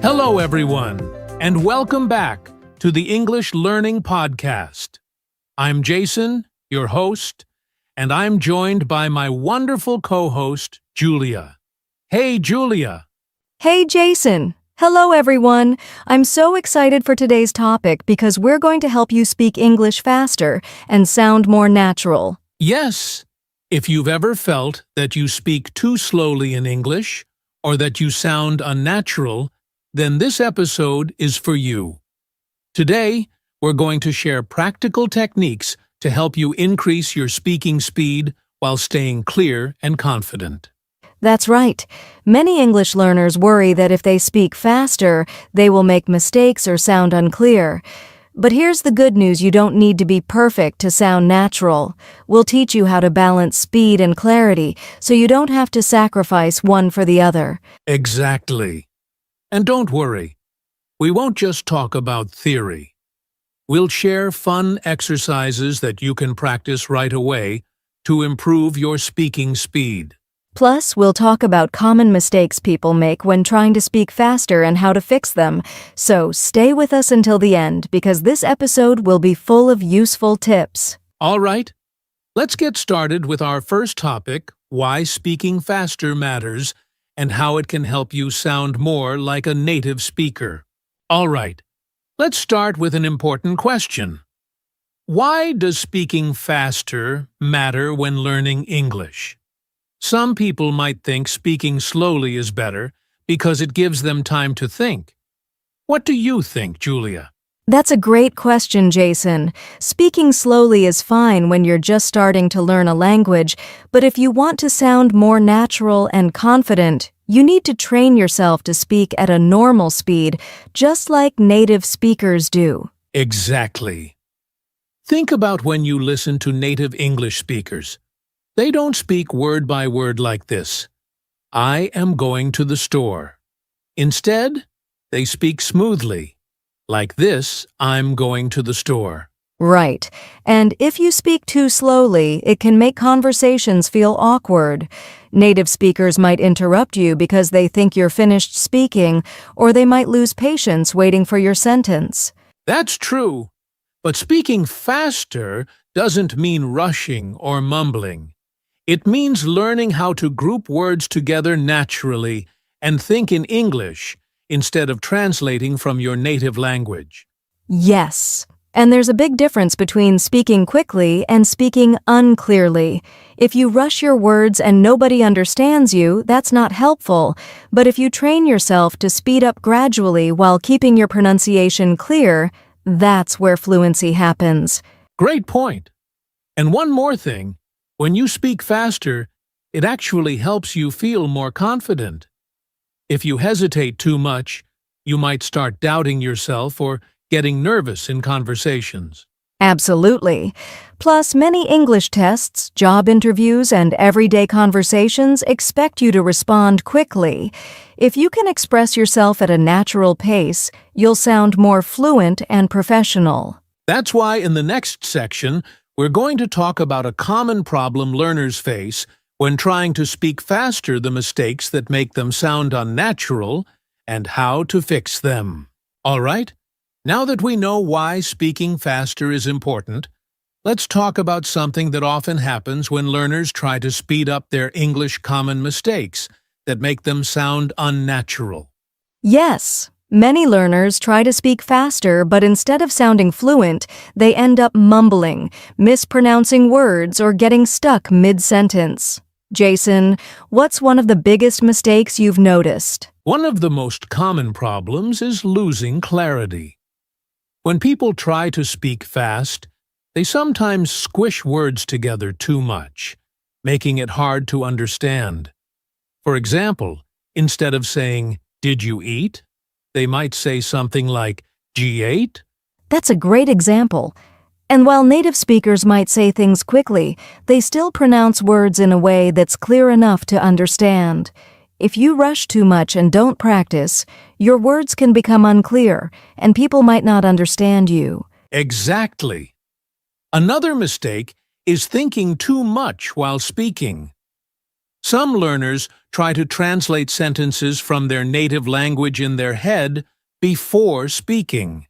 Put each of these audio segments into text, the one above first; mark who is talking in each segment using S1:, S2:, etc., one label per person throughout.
S1: Hello, everyone, and welcome back to the English Learning Podcast. I'm Jason, your host, and I'm joined by my wonderful co-host, Julia. Hey, Julia.
S2: Hey, Jason. Hello, everyone. I'm so excited for today's topic because we're going to help you speak English faster and sound more natural.
S1: Yes, if you've ever felt that you speak too slowly in English or that you sound unnatural, then this episode is for you. Today, we're going to share practical techniques to help you increase your speaking speed while staying clear and confident.
S2: That's right. Many English learners worry that if they speak faster, they will make mistakes or sound unclear. But here's the good news: you don't need to be perfect to sound natural. We'll teach you how to balance speed and clarity so you don't have to sacrifice one for the other.
S1: Exactly. And don't worry, we won't just talk about theory. We'll share fun exercises that you can practice right away to improve your speaking speed.
S2: Plus, we'll talk about common mistakes people make when trying to speak faster and how to fix them. So stay with us until the end because this episode will be full of useful tips.
S1: All right, let's get started with our first topic, why speaking faster matters and how it can help you sound more like a native speaker. All right, let's start with an important question. Why does speaking faster matter when learning English? Some people might think speaking slowly is better because it gives them time to think. What do you think, Julia?
S2: That's a great question, Jason. Speaking slowly is fine when you're just starting to learn a language, but if you want to sound more natural and confident, you need to train yourself to speak at a normal speed, just like native speakers do.
S1: Exactly. Think about when you listen to native English speakers. They don't speak word by word like this. I am going to the store. Instead, they speak smoothly. Like this, I'm going to the store.
S2: Right. And if you speak too slowly, it can make conversations feel awkward. Native speakers might interrupt you because they think you're finished speaking, or they might lose patience waiting for your sentence.
S1: That's true. But speaking faster doesn't mean rushing or mumbling. It means learning how to group words together naturally and think in English instead of translating from your native language.
S2: Yes. And there's a big difference between speaking quickly and speaking unclearly. If you rush your words and nobody understands you, that's not helpful. But if you train yourself to speed up gradually while keeping your pronunciation clear, that's where fluency happens.
S1: Great point. And one more thing, when you speak faster, it actually helps you feel more confident. If you hesitate too much, you might start doubting yourself or getting nervous in conversations.
S2: Absolutely. Plus, many English tests, job interviews, and everyday conversations expect you to respond quickly. If you can express yourself at a natural pace, you'll sound more fluent and professional.
S1: That's why in the next section, we're going to talk about a common problem learners face when trying to speak faster, the mistakes that make them sound unnatural, and how to fix them. All right? Now that we know why speaking faster is important, let's talk about something that often happens when learners try to speed up their English common mistakes that make them sound unnatural.
S2: Yes, many learners try to speak faster, but instead of sounding fluent, they end up mumbling, mispronouncing words, or getting stuck mid-sentence. Jason, what's one of the biggest mistakes you've noticed?
S1: One of the most common problems is losing clarity. When people try to speak fast, they sometimes squish words together too much, making it hard to understand. For example, instead of saying, "Did you eat?" they might say something like, "G8?"
S2: That's a great example. And while native speakers might say things quickly, they still pronounce words in a way that's clear enough to understand. If you rush too much and don't practice, your words can become unclear, and people might not understand you.
S1: Exactly. Another mistake is thinking too much while speaking. Some learners try to translate sentences from their native language in their head before speaking.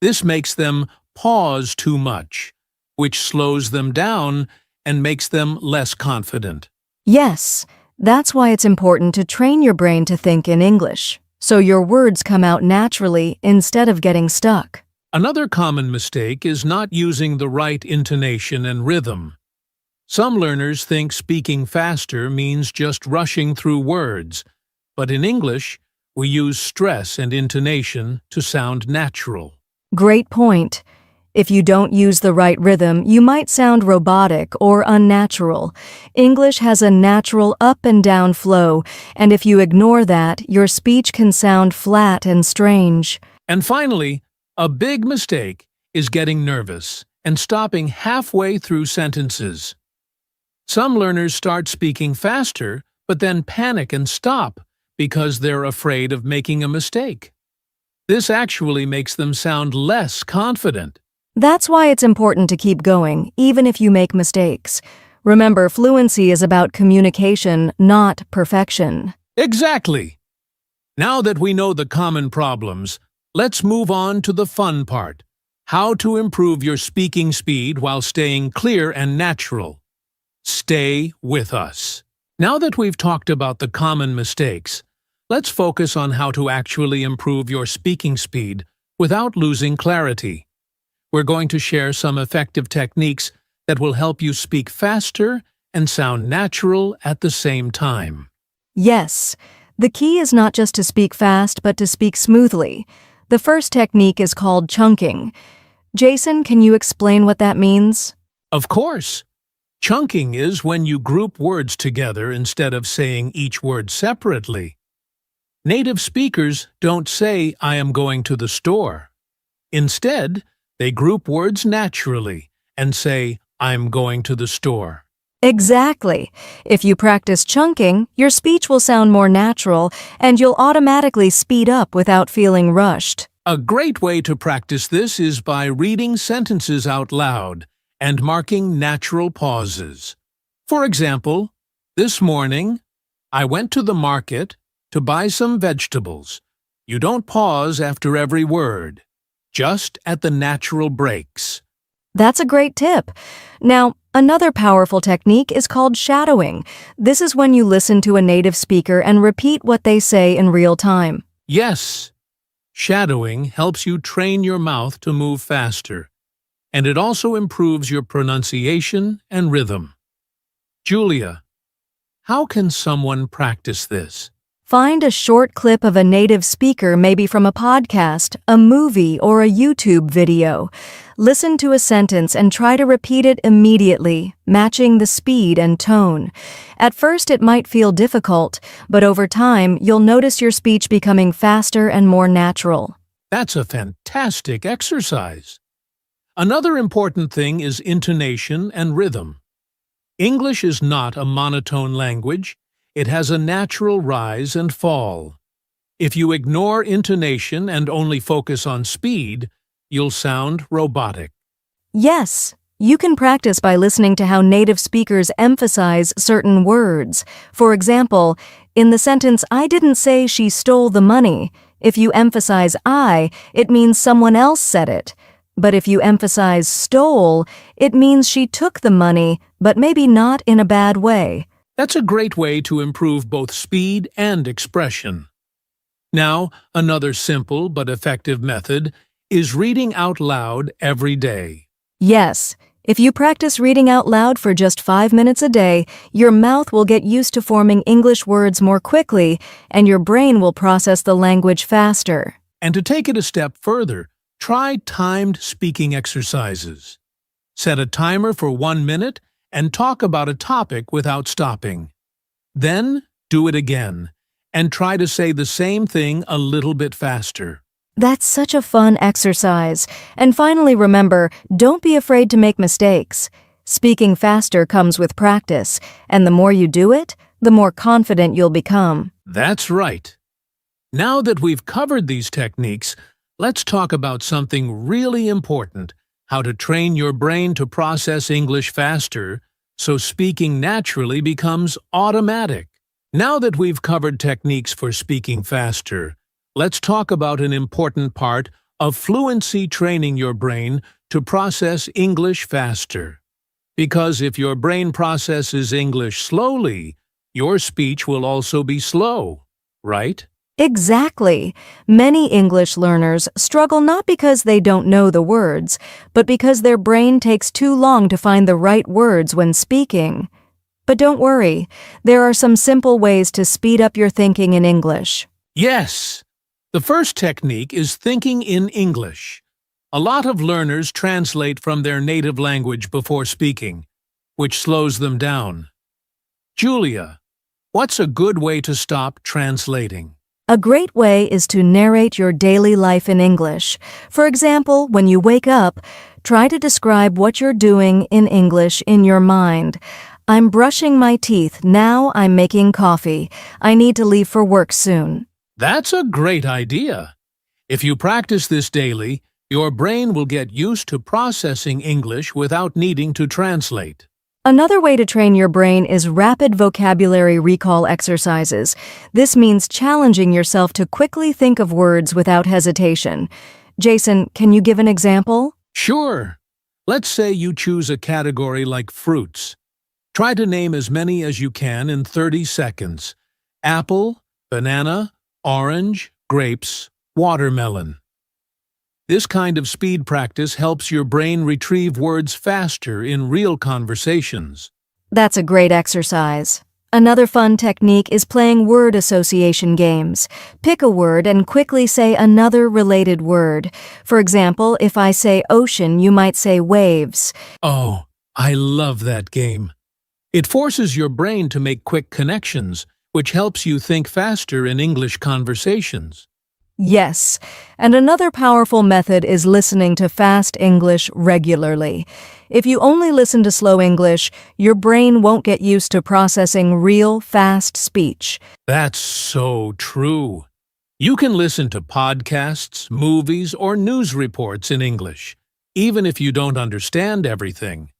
S1: This makes them pause too much, which slows them down and makes them less confident.
S2: Yes, that's why it's important to train your brain to think in English, so your words come out naturally instead of getting stuck.
S1: Another common mistake is not using the right intonation and rhythm. Some learners think speaking faster means just rushing through words, but in English, we use stress and intonation to sound natural.
S2: Great point. If you don't use the right rhythm, you might sound robotic or unnatural. English has a natural up and down flow, and if you ignore that, your speech can sound flat and strange.
S1: And finally, a big mistake is getting nervous and stopping halfway through sentences. Some learners start speaking faster, but then panic and stop because they're afraid of making a mistake. This actually makes them sound less confident.
S2: That's why it's important to keep going, even if you make mistakes. Remember, fluency is about communication, not perfection.
S1: Exactly. Now that we know the common problems, let's move on to the fun part: how to improve your speaking speed while staying clear and natural. Stay with us. Now that we've talked about the common mistakes, let's focus on how to actually improve your speaking speed without losing clarity. We're going to share some effective techniques that will help you speak faster and sound natural at the same time.
S2: Yes, the key is not just to speak fast, but to speak smoothly. The first technique is called chunking. Jason, can you explain what that means?
S1: Of course. Chunking is when you group words together instead of saying each word separately. Native speakers don't say, "I am going to the store." Instead, they group words naturally and say, "I'm going to the store."
S2: Exactly. If you practice chunking, your speech will sound more natural and you'll automatically speed up without feeling rushed.
S1: A great way to practice this is by reading sentences out loud and marking natural pauses. For example, this morning, I went to the market to buy some vegetables. You don't pause after every word, just at the natural breaks.
S2: That's a great tip. Now, another powerful technique is called shadowing. This is when you listen to a native speaker and repeat what they say in real time.
S1: Yes, shadowing helps you train your mouth to move faster, and it also improves your pronunciation and rhythm. Julia, how can someone practice this?
S2: Find a short clip of a native speaker, maybe from a podcast, a movie, or a YouTube video. Listen to a sentence and try to repeat it immediately, matching the speed and tone. At first, it might feel difficult, but over time, you'll notice your speech becoming faster and more natural.
S1: That's a fantastic exercise. Another important thing is intonation and rhythm. English is not a monotone language. It has a natural rise and fall. If you ignore intonation and only focus on speed, you'll sound robotic.
S2: Yes, you can practice by listening to how native speakers emphasize certain words. For example, in the sentence, "I didn't say she stole the money," if you emphasize "I," it means someone else said it. But if you emphasize "stole," it means she took the money, but maybe not in a bad way.
S1: That's a great way to improve both speed and expression. Now, another simple but effective method is reading out loud every day.
S2: Yes, if you practice reading out loud for just 5 minutes a day, your mouth will get used to forming English words more quickly, and your brain will process the language faster.
S1: And to take it a step further, try timed speaking exercises. Set a timer for 1 minute and talk about a topic without stopping. Then, do it again, and try to say the same thing a little bit faster.
S2: That's such a fun exercise. And finally, remember, don't be afraid to make mistakes. Speaking faster comes with practice, and the more you do it, the more confident you'll become.
S1: That's right. Now that we've covered these techniques, let's talk about something really important: how to train your brain to process English faster so speaking naturally becomes automatic. Now that we've covered techniques for speaking faster, let's talk about an important part of fluency training your brain to process English faster. Because if your brain processes English slowly, your speech will also be slow, right?
S2: Exactly. Many English learners struggle not because they don't know the words, but because their brain takes too long to find the right words when speaking. But don't worry, there are some simple ways to speed up your thinking in English.
S1: Yes! The first technique is thinking in English. A lot of learners translate from their native language before speaking, which slows them down. Julia, what's a good way to stop translating?
S2: A great way is to narrate your daily life in English. For example, when you wake up, try to describe what you're doing in English in your mind. I'm brushing my teeth, now I'm making coffee. I need to leave for work soon.
S1: That's a great idea. If you practice this daily, your brain will get used to processing English without needing to translate.
S2: Another way to train your brain is rapid vocabulary recall exercises. This means challenging yourself to quickly think of words without hesitation. Jason, can you give an example?
S1: Sure. Let's say you choose a category like fruits. Try to name as many as you can in 30 seconds. Apple, banana, orange, grapes, watermelon. This kind of speed practice helps your brain retrieve words faster in real conversations.
S2: That's a great exercise. Another fun technique is playing word association games. Pick a word and quickly say another related word. For example, if I say ocean, you might say waves.
S1: Oh, I love that game. It forces your brain to make quick connections, which helps you think faster in English conversations.
S2: Yes, and another powerful method is listening to fast English regularly. If you only listen to slow English, your brain won't get used to processing real, fast speech.
S1: That's so true. You can listen to podcasts, movies, or news reports in English, even if you don't understand everything.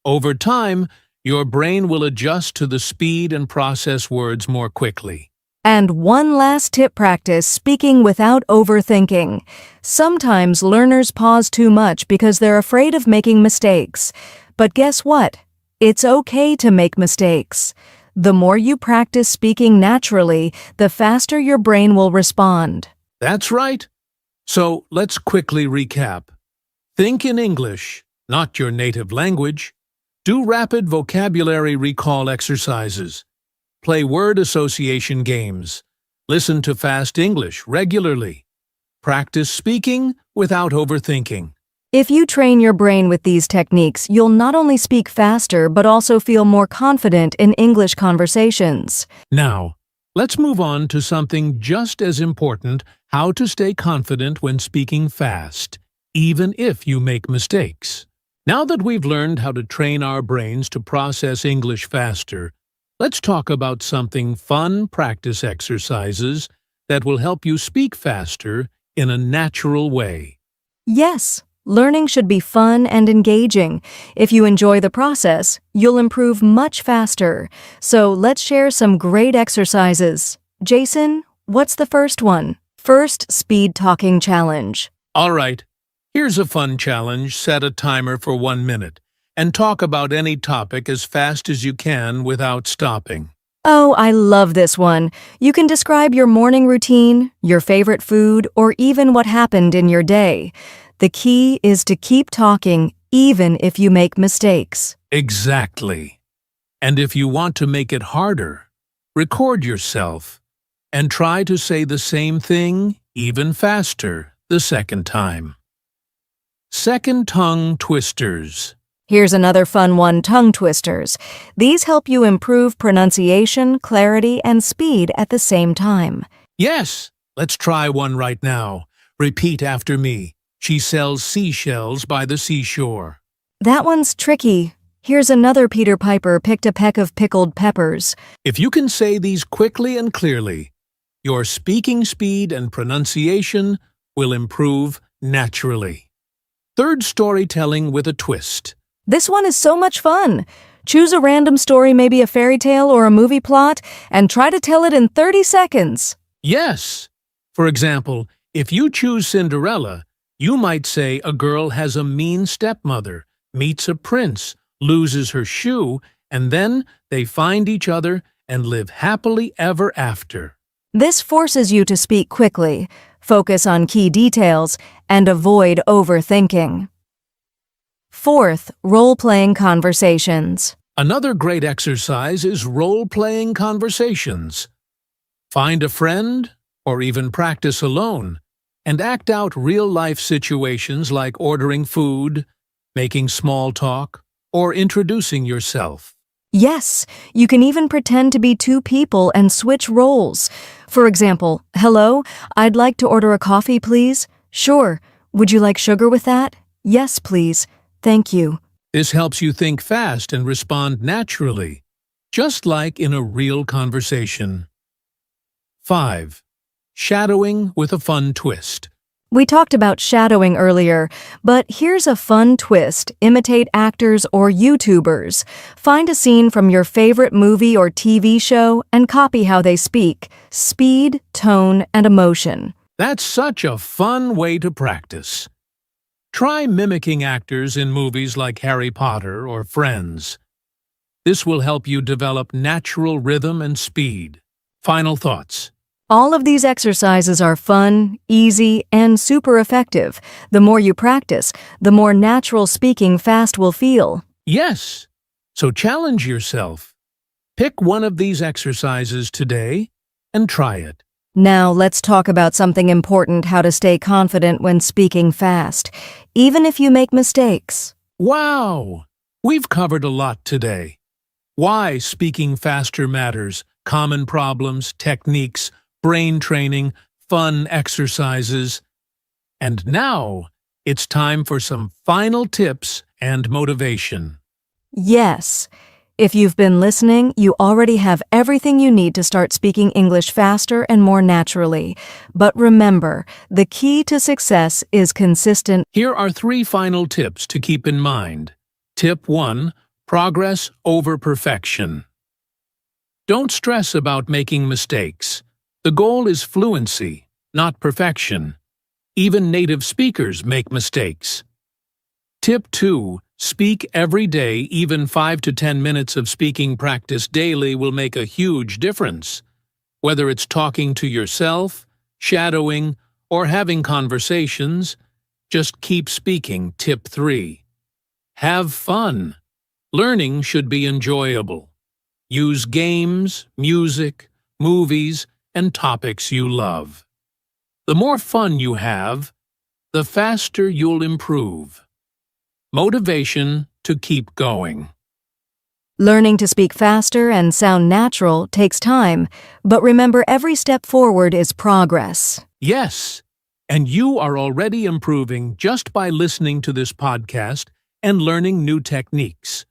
S1: Over time, your brain will adjust to the speed and process words more quickly.
S2: And one last tip: practice speaking without overthinking. Sometimes learners pause too much because they're afraid of making mistakes. But guess what? It's okay to make mistakes. The more you practice speaking naturally, the faster your brain will respond.
S1: That's right. So let's quickly recap. Think in English, not your native language. Do rapid vocabulary recall exercises. Play word association games. Listen to fast English regularly. Practice speaking without overthinking.
S2: If you train your brain with these techniques, you'll not only speak faster but also feel more confident in English conversations.
S1: Now, let's move on to something just as important: how to stay confident when speaking fast, even if you make mistakes. Now that we've learned how to train our brains to process English faster, let's talk about something fun practice exercises that will help you speak faster in a natural way.
S2: Yes, learning should be fun and engaging. If you enjoy the process, you'll improve much faster. So let's share some great exercises. Jason, what's the first one? First, speed talking challenge.
S1: All right, here's a fun challenge. Set a timer for 1 minute and talk about any topic as fast as you can without stopping.
S2: Oh, I love this one. You can describe your morning routine, your favorite food, or even what happened in your day. The key is to keep talking even if you make mistakes.
S1: Exactly. And if you want to make it harder, record yourself and try to say the same thing even faster the second time. Second tongue twisters.
S2: Here's another fun one: tongue twisters. These help you improve pronunciation, clarity, and speed at the same time.
S1: Yes, let's try one right now. Repeat after me. She sells seashells by the seashore.
S2: That one's tricky. Here's another: Peter Piper picked a peck of pickled peppers.
S1: If you can say these quickly and clearly, your speaking speed and pronunciation will improve naturally. Third, storytelling with a twist.
S2: This one is so much fun. Choose a random story, maybe a fairy tale or a movie plot, and try to tell it in 30 seconds.
S1: Yes. For example, if you choose Cinderella, you might say a girl has a mean stepmother, meets a prince, loses her shoe, and then they find each other and live happily ever after.
S2: This forces you to speak quickly, focus on key details, and avoid overthinking. Fourth, role-playing conversations.
S1: Another great exercise is role-playing conversations. Find a friend, or even practice alone, and act out real-life situations like ordering food, making small talk, or introducing yourself.
S2: Yes, you can even pretend to be two people and switch roles. For example, hello, I'd like to order a coffee, please. Sure. Would you like sugar with that? Yes, please. Thank you.
S1: This helps you think fast and respond naturally, just like in a real conversation. 5. Shadowing with a fun twist.
S2: We talked about shadowing earlier, but here's a fun twist. Imitate actors or YouTubers. Find a scene from your favorite movie or TV show and copy how they speak. Speed, tone, and emotion.
S1: That's such a fun way to practice. Try mimicking actors in movies like Harry Potter or Friends. This will help you develop natural rhythm and speed. Final thoughts.
S2: All of these exercises are fun, easy, and super effective. The more you practice, the more natural speaking fast will feel.
S1: Yes, so challenge yourself. Pick one of these exercises today and try it.
S2: Now let's talk about something important: how to stay confident when speaking fast, even if you make mistakes.
S1: Wow! We've covered a lot today. Why speaking faster matters, common problems, techniques, brain training, fun exercises. And now, it's time for some final tips and motivation.
S2: Yes. If you've been listening, you already have everything you need to start speaking English faster and more naturally. But remember, the key to success is consistent.
S1: Here are 3 final tips to keep in mind. Tip 1. Progress over perfection. Don't stress about making mistakes. The goal is fluency, not perfection. Even native speakers make mistakes. Tip 2. Speak every day. Even 5 to 10 minutes of speaking practice daily will make a huge difference. Whether it's talking to yourself, shadowing, or having conversations, just keep speaking. Tip 3. Have fun. Learning should be enjoyable. Use games, music, movies, and topics you love. The more fun you have, the faster you'll improve. Motivation to keep going.
S2: Learning to speak faster and sound natural takes time, but remember, every step forward is progress.
S1: Yes, and you are already improving just by listening to this podcast and learning new techniques.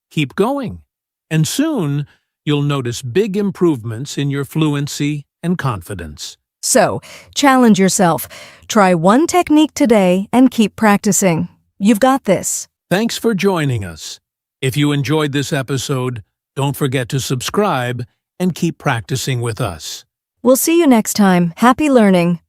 S1: Keep going, and soon you'll notice big improvements in your fluency and confidence.
S2: So, challenge yourself. Try one technique today and keep practicing. You've got this.
S1: Thanks for joining us. If you enjoyed this episode, don't forget to subscribe and keep practicing with us.
S2: We'll see you next time. Happy learning.